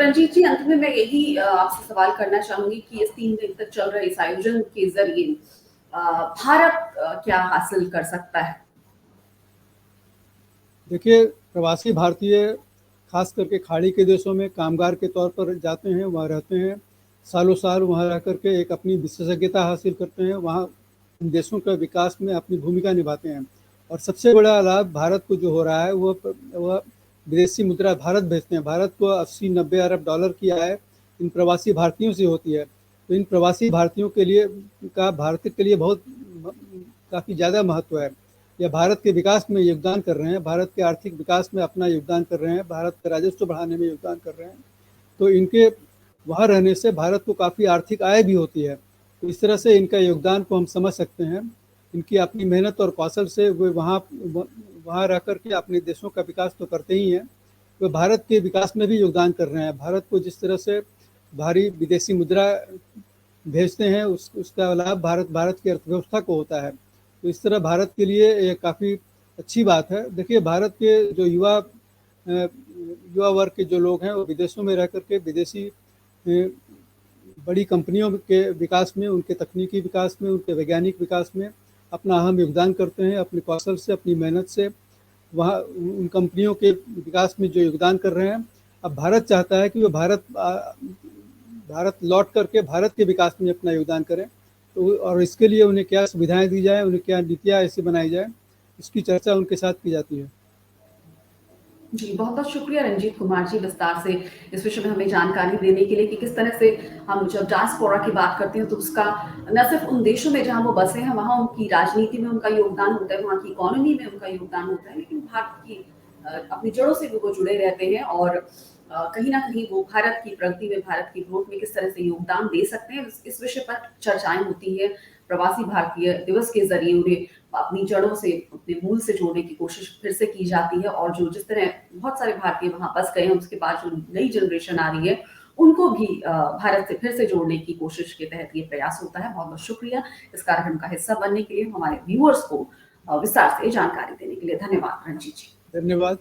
रंजीत जी, अंत में मैं यही आपसे सवाल करना चाहूंगी कि इस 3 दिन तक चल रहे इस आयोजन के जरिए भारत क्या हासिल कर सकता है? देखिए, प्रवासी भारतीय खास करके खाड़ी के देशों में कामगार के तौर पर जाते हैं, वहाँ रहते हैं, सालों साल वहाँ रह करके एक अपनी विशेषज्ञता हासिल करते हैं, वहाँ उन देशों के विकास में अपनी भूमिका निभाते हैं। और सबसे बड़ा लाभ भारत को जो हो रहा है वह विदेशी मुद्रा भारत भेजते हैं। भारत को 80-90 अरब डॉलर की आय इन प्रवासी भारतीयों से होती है। तो इन प्रवासी भारतीयों के लिए भारत के लिए बहुत काफ़ी ज़्यादा महत्व है। यह भारत के विकास में योगदान कर रहे हैं, भारत के आर्थिक विकास में अपना योगदान कर रहे हैं, भारत का राजस्व बढ़ाने में योगदान कर रहे हैं। तो इनके वहाँ रहने से भारत को काफ़ी आर्थिक आय भी होती है। तो इस तरह से इनका योगदान को हम समझ सकते हैं। इनकी अपनी मेहनत और कौशल से वे वहाँ रह कर के अपने देशों का विकास तो करते ही हैं, वे भारत के विकास में भी योगदान कर रहे हैं। भारत को जिस तरह से भारी विदेशी मुद्रा भेजते हैं उसका लाभ भारत की अर्थव्यवस्था को होता है। तो इस तरह भारत के लिए ये काफ़ी अच्छी बात है। देखिए, भारत के जो युवा वर्ग के जो लोग हैं वो विदेशों में रह करके विदेशी बड़ी कंपनियों के विकास में, उनके तकनीकी विकास में, उनके वैज्ञानिक विकास में अपना अहम योगदान करते हैं। अपने कौशल से, अपनी मेहनत से वहाँ उन कंपनियों के विकास में जो योगदान कर रहे हैं। अब भारत चाहता है कि वो भारत लौट करके भारत के विकास में अपना योगदान करें। तो और इसके लिए उन्हें क्या सुविधाएं दी जाए, उन्हें क्या नीतियाँ ऐसी बनाई जाए, इसकी चर्चा उनके साथ की जाती है। जी, बहुत-बहुत शुक्रिया रंजीत कुमार जी, विस्तार से इस विषय में हमें जानकारी देने के लिए कि किस तरह से हम जब डायस्पोरा की बात करते हैं तो उसका न सिर्फ उन देशों में जहां वो बसे हैं वहां उनकी राजनीति में उनका योगदान होता है, वहां की इकोनॉमी में उनका योगदान होता है, लेकिन भारत की अपनी जड़ों से भी वो जुड़े रहते हैं और कहीं ना कहीं वो भारत की प्रगति में, भारत की ग्रोथ में किस तरह से योगदान दे सकते हैं, इस विषय पर चर्चाएं होती है। प्रवासी भारतीय दिवस के जरिए उन्हें अपनी जड़ों से, अपने मूल से जोड़ने की कोशिश फिर से की जाती है और जो जिस तरह बहुत सारे भारतीय वहां बस गए हैं, उसके बाद जो नई जनरेशन आ रही है उनको भी भारत से फिर से जोड़ने की कोशिश के तहत ये प्रयास होता है। बहुत बहुत शुक्रिया इस कार्यक्रम का हिस्सा बनने के लिए, हमारे व्यूअर्स को विस्तार से जानकारी देने के लिए। धन्यवाद रंजीत जी। धन्यवाद।